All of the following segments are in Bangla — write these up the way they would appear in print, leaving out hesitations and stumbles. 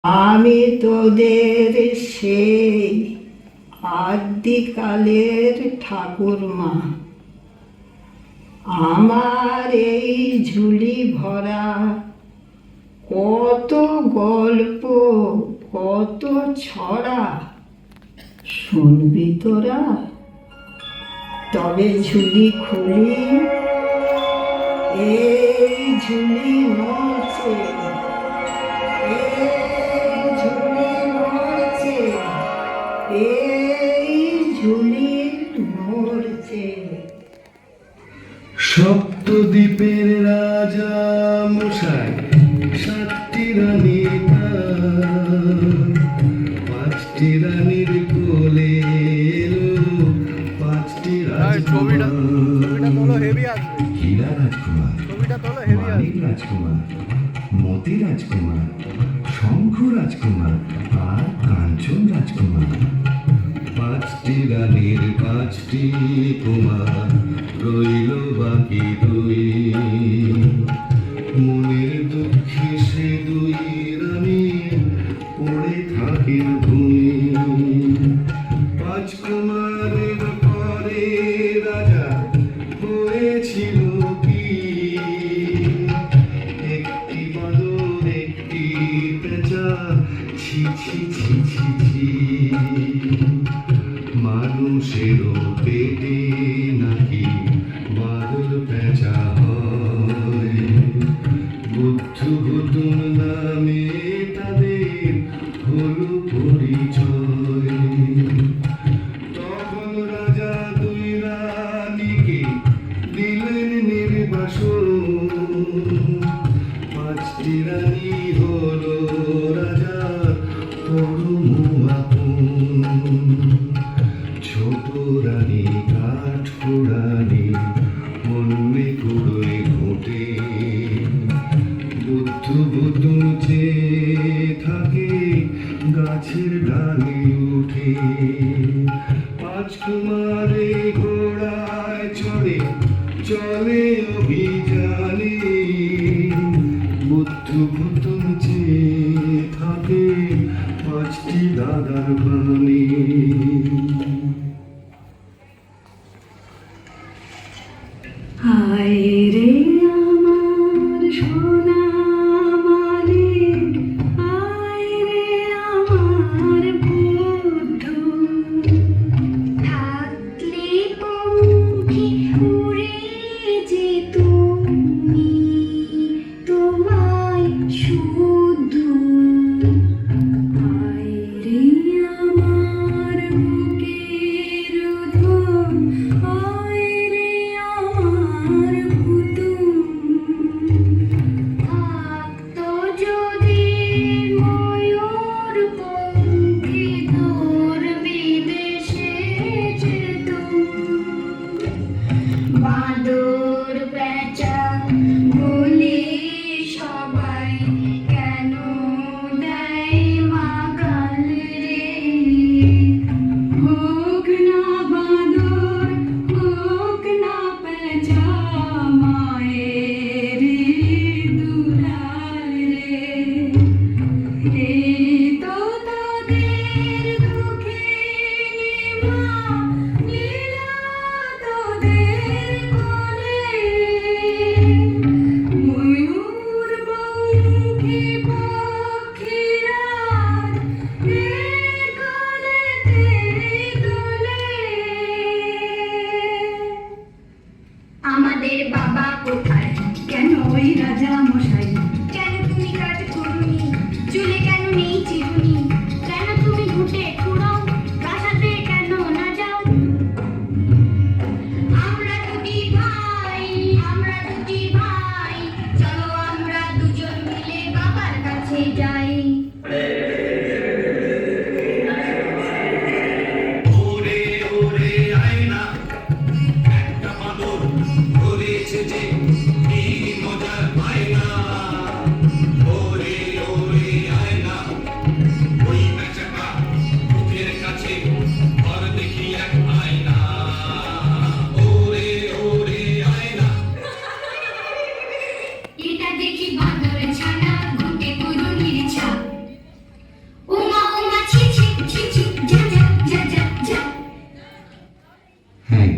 আমি তোদের সেই আদিকালের ঠাকুরমা। আমার এই ঝুলি ভরা কত গল্প, কত ছড়া শুনবি তোরা? তবে ঝুলি খুলি, এই ঝুলি নড়ছে, এই ঝুলি নড়ছে, এই ঝুলি নড়ছে। সপ্তদ্বীপের রাজা মশাই, সাতটি রানী তার, পাঁচটি রানীর কোলে এলো পাঁচটি রাজকুমার। হীরা রাজকুমার, মানিক রাজকুমার, মতি রাজকুমার, শঙ্খ রাজকুমার আর কাঞ্চন রাজকুমার। পাঁচটি রানীর পাঁচটি কুমার, রইল বাকি দুই। মনের দুঃখে সে দুই রানী পড়ে থাকে ভূমি। পাঁচ কুমারের পরে রাজা হয়েছিল কি? একটি বাঁদর, একটি পেঁচা, ছি ছি ছি ছি ছি। মানুষেরও পেটে নাকি বাদর পেঁচা হয়। বুদ্ধ বুদ্ধুর নামে তাদের হলো পরিচয়। তখন রাজা দুই রানীকে দিলেন নির্বাসন। পাঁচটি রানী হলো রাজার পরম আপন। ছোট রানী কাঠ পোড়ানি, মনে কুড়োয় ঘুঁটে। বুদ্ধ বুদ্ধ চেয়ে থাকে গাছের ডালে উঠে। পাঁচ কুমারে ঘোড়ায় চড়ে চলে অভিযানে। বুদ্ধ বুদ্ধ চেয়ে থাকে পাঁচটি দাদার বাণী। হায় রে আমার সোনা মানিক, হায় রে আমার বুদ্ধ। থাকলে পঙ্খী উড়ে যেত তুমি, তোমায় শুধু। হায় রে আমার বুকের ধন, হায় রে আমার পুতুল। থাকতো যদি ময়ূর পঙ্খী, তোর বিদেশে যেত। বাঁদর পেঁচা বলে সবাই কেন দেয় মাগাল রে? হোক না বাঁদর, হোক না পেঁচা, মায়ের দুলাল রে। এই তো তোদের দুঃখে মা লীলা তোদের কোলে। ময়ূর পঙ্খী পক্ষীরাজ এর কোলেতে দোলে। আমাদের বাবা কোথায়? কেন ওই রাজা মশাই? কেন তুমি কাজ করোনি? চুলে কেন নেই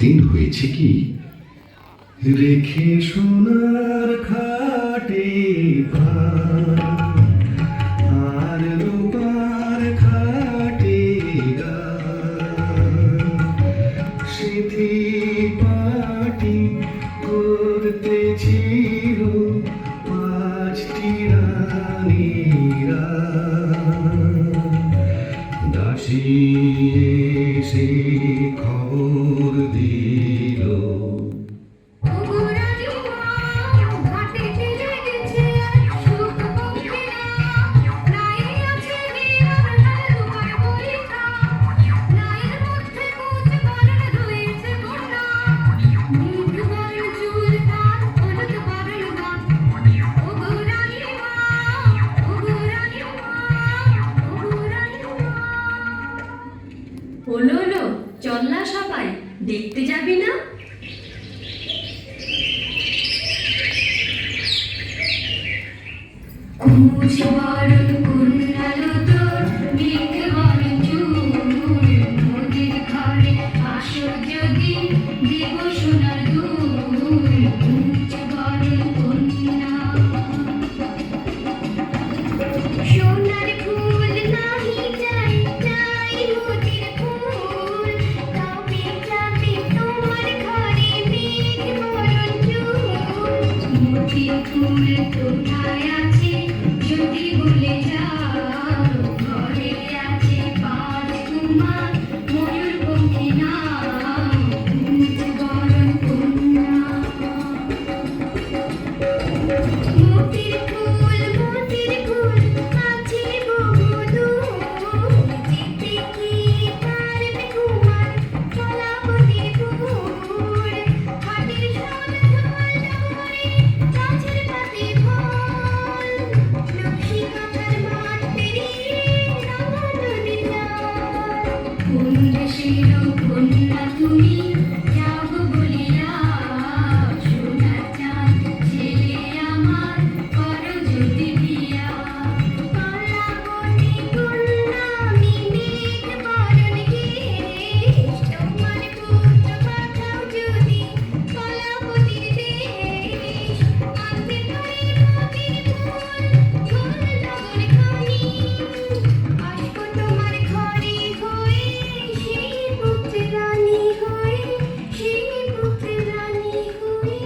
একদিন হয়েছে কি, রেখে সোনার খাটে পা, আর রূপার খাটে গা, সিথি পাটি করতেছিল পাঁচটি রানীরা। দাসী এসে খবর দিল, হলো হলো, চল না সবাই, দেখতে যাবি না? কুচ বরণ কুণ্ডালো তোর, মেঘ বরণ চুল, মোদের ঘরে আসর যদি দেব সোনার দুল। কুচ বরণ কন্যা, সোনার ফুল নাহি চাই, চাই মোদের ফুল। তবে যাবে তোমার ঘরে মেঘ বরণ চুল। মোদের ফুল কোথায় আছে যদি বলে যাও, ঘরে আছে পাঁচ কুমার ময়ূরপঙ্খী নাও। কুচ বরণ কন্যা, মোতির ফুল আছে বহুদূর। যেতে কি পারবে কুমার কলাবতীর ফুল। হাটের সন্ধ্যায় ধরে গাছের পাতে ফল। লক্ষ্মী কাঁথার মাঠ পেরিয়ে রাঙা নদীর জল। কোন দেশের কন্যা তুমি, যাও গো বলিয়া, সোনার চাঁদ ছেলে আমার করো যদি বিয়া। কলাবতী কন্যা আমি, মেঘ বরণ কেশ। তোমার পুত্র পাঠাও যদি কলাবতীর দেশ। আনতে পারে মোতির ফুল, ফুল নগর খানি। আসবো তোমার ঘরে হয়ে, সেই পুত্রের রানী হয়ে, সেই পুত্রের রানী হয়ে,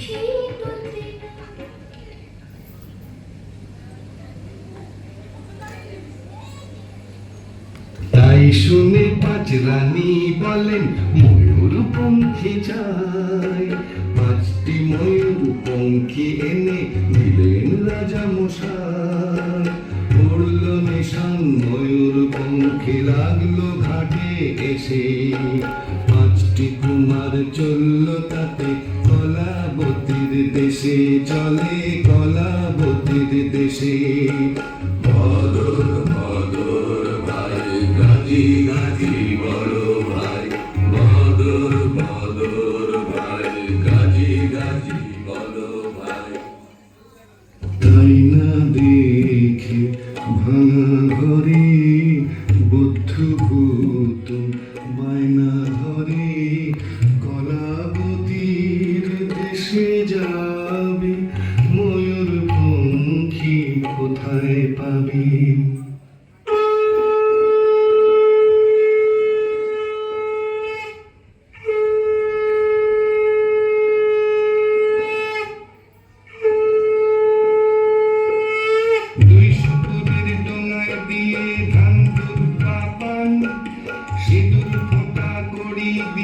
সেই পুত্রের। তাই শুনে পাঁচ রানী বলেন ময়ূরপঙ্খী চাই। পাঁচটি ময়ূরপঙ্খী এনে দিলেন রাজা মশাই। পড়ল নিশান ময়ূরপঙ্খী লাগলো ঘাটে এসে। পাঁচটি কুমার চলল তাতে কলাবতীর দেশে, চলে কলাবতীর দেশে। বদর বদর ভাই, গাজি গাজি বড় ভাই। বদর বদর ভাই, গাজি গাজি বড় ভাই। তাই না দেখে ভাঙা ঘরে বুদ্ধ ভূত বায়না ধরে। কলাবতীর দেশে যাবে, ময়ূরপঙ্খী কোথায় পাবে। দুই সুপুরের ডোঙায় দিয়ে ধান দুধ পান, সিঁদুর ফোঁটা করি দিয়ে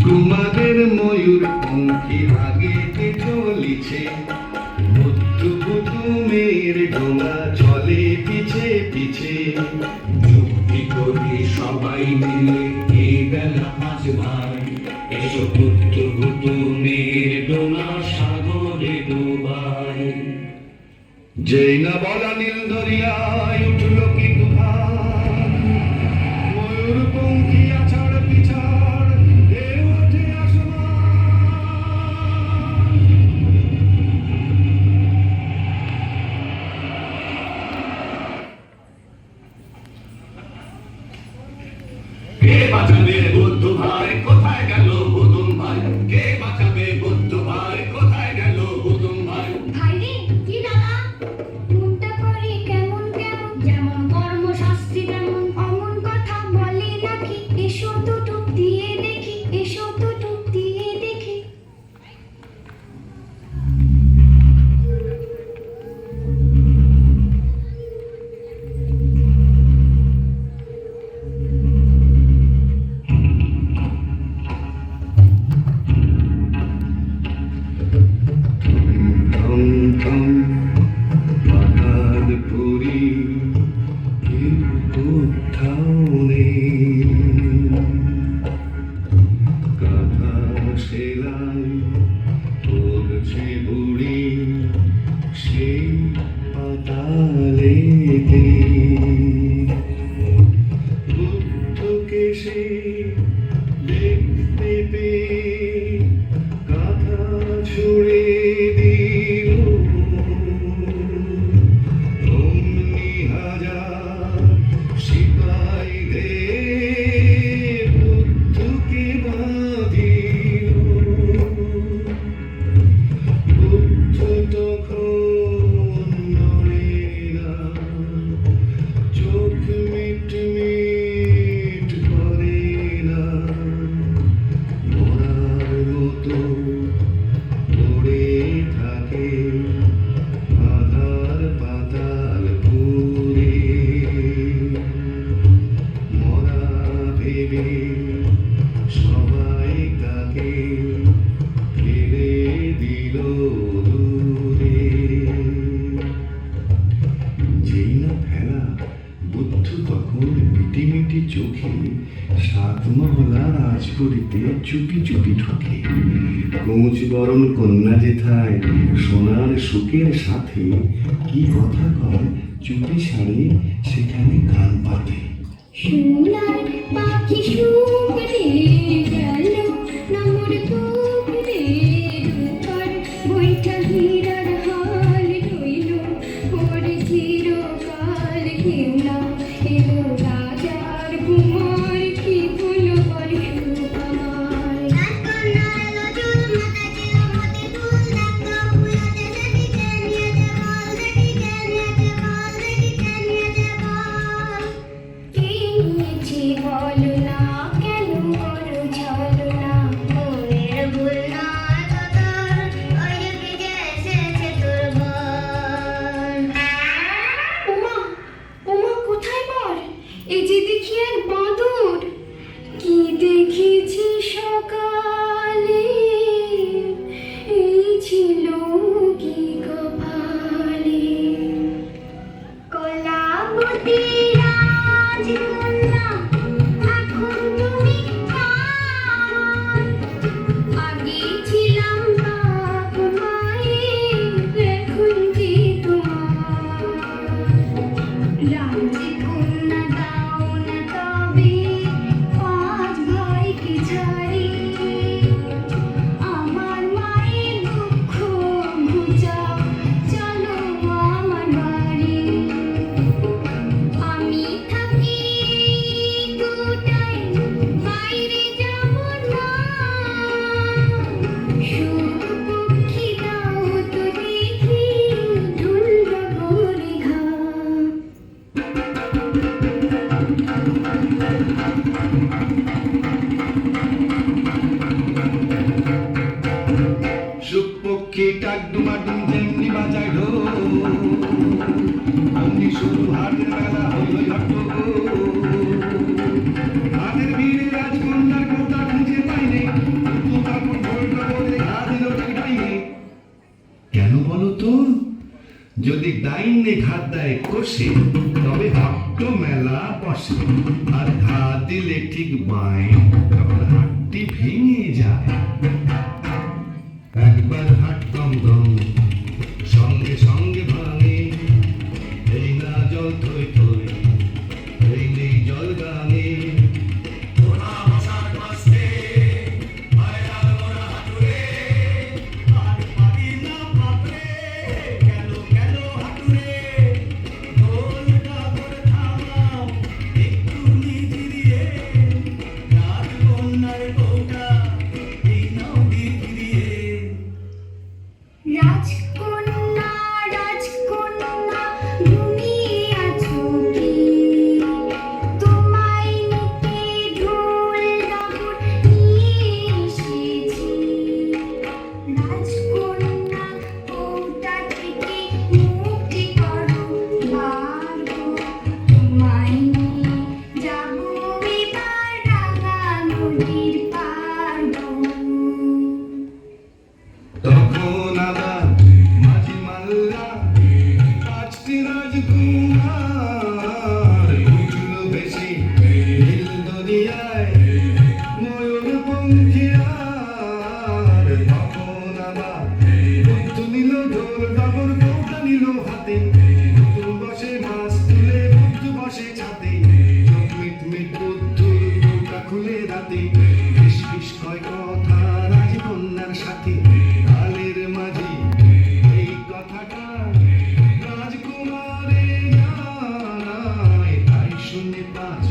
কুমারের ময়ূর পঙ্খী আগেতে চলিছে, বুদ্ধু কুতুমের ডোঙা চলে পিছে পিছে। যুক্তি করে সবাই মিলে এই বেলা আজ ভাই, এসো বুদ্ধু কুতুমের ডোঙা সাগরে ডোবাই। যেই না বলা নীল দরিয়ায় উঠল কি তুফান, ময়ূর পঙ্খী আছাড় পিছাড় ঢেউ ওঠে আসমান। কে বাঁচাবে বুদ্ধ ভাই, কোথায় গেল বুদুম ভাই? কে বাঁচাবে বুদ্ধ ভাই, কোথায় গেল বুদুম ভাই? ভাইরে কি দাদা মনটা করে কেমন কেমন, যেমন কর্মশাস্ত্রী তেমন অমন কথা বলে নাকি? এসো তো টুক দিয়ে দেখি, এসো তো টুক দিয়ে দেখি। থম থম পাতাল পুরি কেউ কোথাও নেই, কাঁথা সেলাই করছে বুড়ি সেই পাতালেতে। বুদ্ধকে সে দেখতে পেয়ে কাঁথা ছুঁড়ে দিল, অমনি হাজার সিপাহীদের বুদ্ধকে বাঁধিল। বুদ্ধ তখন নড়ে না, চোখ মিট মিট করে না, মরার মতো পড়ে থাকে আধার পাতাল পুরে। মরা ভেবে সবাই তাকে ফেলে দিল দূরে। যেই না ফেলা, বুদ্ধ তখন মিটিমিটি চোখে সাতমহলা রাজপুরীতে চুপি চুপি ঢোকে। কোঁচ বরণ কন্যা যেথায় সোনার সুখের সাথে কি কথা কয় চুপি সারে সেখানে কান পাতে। সোনার পাখি শুকরে গেল নামর কুকরে, রূপার বৈঠা হীরার হাল রইল পরে চিরকাল। কেউ না এলো রাজার কুমার, কি হলো বল সুখ আমার। কে নিয়েছে বলো না, কেন করো ছলনা? মনের ভুল নয় তো তোর, ওই যে ভিজে এসেছে তোর ঘর। ওমা ওমা কোথায় বল? এই যে দেখি এক বাঁদর। কি দেখেছি সকালে, এই ছিল কি কপালে। কলাবতী রাজকন্যা এখন তুমি কার? আগে ছিলাম বাপ মায়ের, এখন যে তোমার। রাজকন্যা দাও না তবে পাঁচ ভাইকে ছাড়ি, আমার মায়ের দুঃখ ঘুচাও, চলো আমার বাড়ি। আমি থাকি দুটাই, বাইরে যাব না। সুখ পক্ষী দাও তো দেখি, ঢুলব ভরে ঘা। সুপক্ষী টাকডুমাডুম যেমনি বাজায় ঢোল, অমনি শুরু হাটের বেলা হইল হট্টগোল। হাটের ভিড়ে রাজকন্যার কোথা খুঁজে পাইনি, সামনে ঘাত দেয় কষে, তবে হাট্ট মেলা বসে। আর ঘা দিলে ঠিক বাঁয়ে, তখন হাটটি ভেঙে যায়। একবার হাট কম দম, সঙ্গে সঙ্গে ভাঙে। এই না জল থই থই, এই নেই জল গাঙে। ওরা বসার কষ্টে হায়রান ওরা হাঁটুরে, আর পারি না বাপরে, গেল গেল হাঁটুরে। দোলটা করে থামাও একটু নিজিরিয়ে, রাজকন্যার বউটা এই নাও ফিরিয়ে। রাজকন্যা রাজকন্যা ঘুমিয়ে আছো কি? তোমায় নিতে ঢোল ডাবর নিয়ে এসেছি। রাজকন্যা ওটা থেকে মুক্তি করো, পারবো তোমায় নিয়ে যাবো এবার রাঙা নদীর পারবো। তখন আবার মাঝি মাল্লা পাঁচটি রাজকুমার উঠল বেশি নীল দরিয়ায় ময়ূর পঙ্খিয়ার। তখন আবার বুদ্ধ নিল ঢোল ডাবর, নৌকা নিল হাতে। বুদ্ধ বসে মাছ তুলে, বুদ্ধ বসে ছাতে। চোখ মিট মিট বুদ্ধ নৌকা খুলে রাতে। ফিস ফিস কয় কথা রাজকন্যার সাথে। কালের মাঝি এই কথাটা রাজকুমারে জানায়। তাই শুনে পাঁচ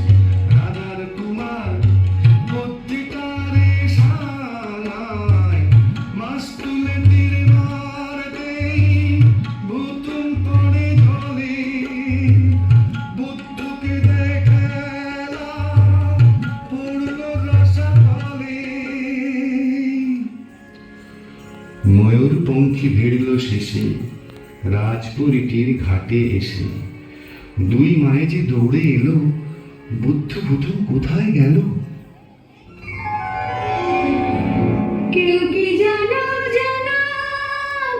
রাজার কুমার বুদ্ধিটারে সানায়। মাছ তুলে তীর মারতেই ভুতুম পড়ে জলে। বুদ্ধকে দেখালা পড়ল রসাতলে। ময়ূর পঙ্খী ভিড়ল শেষে রাজপুরীটির ঘাটে এসে। দুই মায়ে যে দৌড়ে এলো, বুদ্ধ বুদ্ধ কোথায় গেল? কেউ কি জানো জানো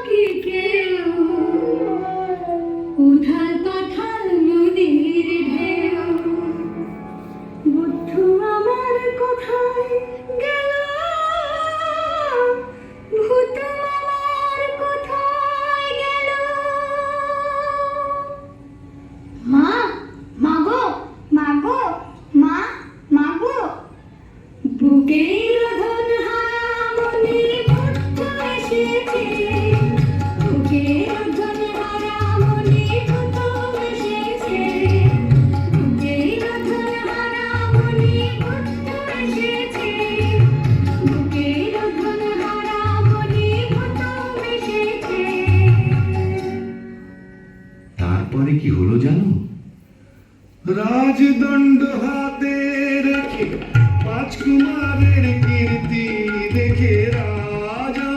কি কেউ? উথাল পাথাল নদীর ঢেউ। বুদ্ধ আমার কোথায় গেল? ভূত আমার কোথায় গেল? মা মাগো মাগো মা মাগো। বুকের রোদন হারা মনে বুদ্ধ এসেছে। বুকের রোদন হারা মনে বুদ্ধ এসেছে। বুকের রোদন হারা মনে বুদ্ধ এসেছে। বুকের রোদন হারা মনে বুদ্ধ এসেছে। তারপরে কি হলো জানো? রাজদণ্ড হাতে রেখে পাঁচ কুমারের কীর্তি দেখে রাজা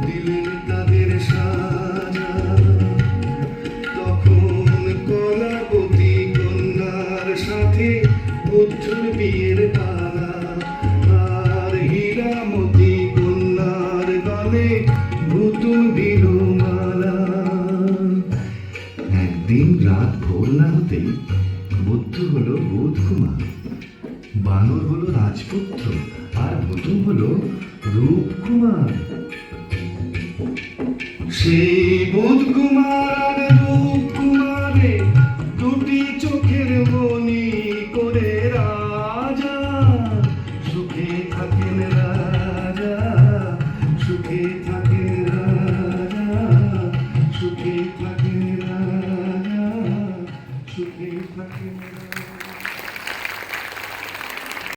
দিলেন তাদের সাজা। তখন কলাবতী কন্যার সাথে বুদ্ধর বিয়ের পালা। আর হীরামতি কন্যার গলে ভুতুম দিল মালা। একদিন রাত ভোর না হতেই বুদ্ধ হলো বোধ কুমার, বানর হলো রাজপুত্র, আর ভুতুম হলো রূপকুমার। সেই বোধ কুমার আর রূপকুমারে দুটি চোখের মনি করে রাজা সুখে থাকেন, রাজা সুখে থাকেন।